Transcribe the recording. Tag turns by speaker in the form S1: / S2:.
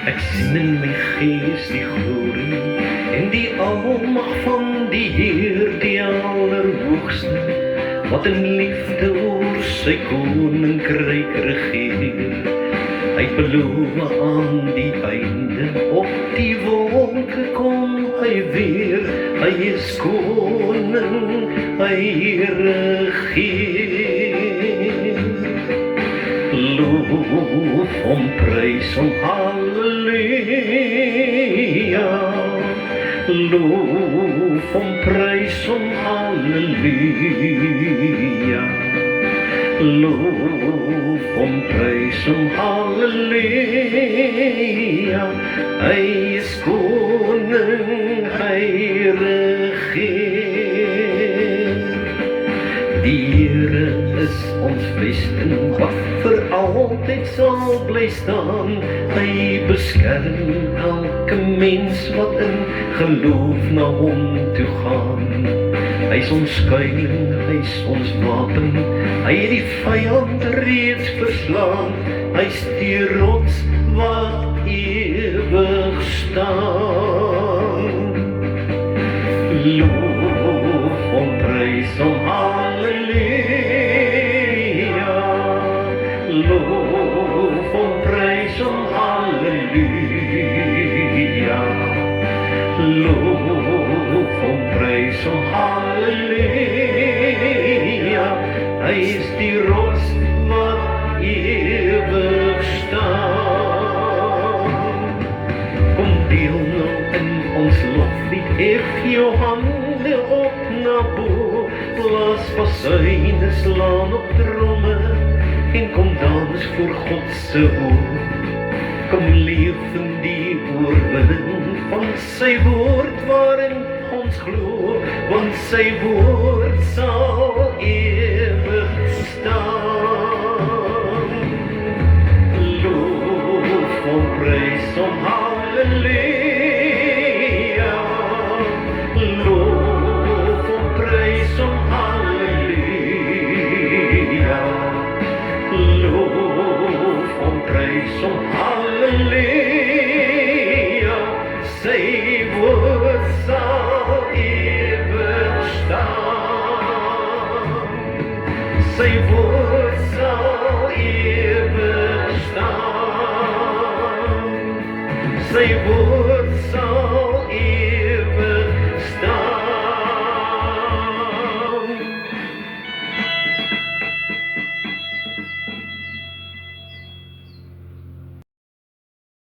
S1: Ek sien in my gees die glorie en die almag van die Heer, die Allerhoogste, wat in liefde oor sy koninkryk regeer. Hy beloof aan die einde, op die wolke kom hy weer. Hy is koning, hy regeer. Loof hom, prys hom, halleluja. Loof hom, prys hom, halleluja. Loof hom, prys hom, halleluja. Hy is koning, hy regeer. Die Here is ons vesting, wat vir altyd sal bly staan. Hy beskerm elke mens wat in geloof na hom toe gaan. Hy is ons skuiling, hy is ons wapen, hy het die vyand reeds verslaan. Hy is die rots wat ewig staan. Loof hom, prys hom, halleluja. Loof hom, prys hom, halleluja. Loof hom, prys hom, halleluja. Hy is die rots wat ewig staan. Kom deel nou in ons loflied, hef jou hande op na bo, blaas bassyne, slaan op tromme, en kom dans voor God se oor. Kom leef in die oorwinning van sy woord waarin ons glo, want sy woord sal ewig staan. Loof hom, prys hom, halleluja. Loof hom, prys hom, halleluja. Loof hom, prys hom, halleluja. Sy woord sal ewig staan. Sy woord sal ewig staan. Sy woord sal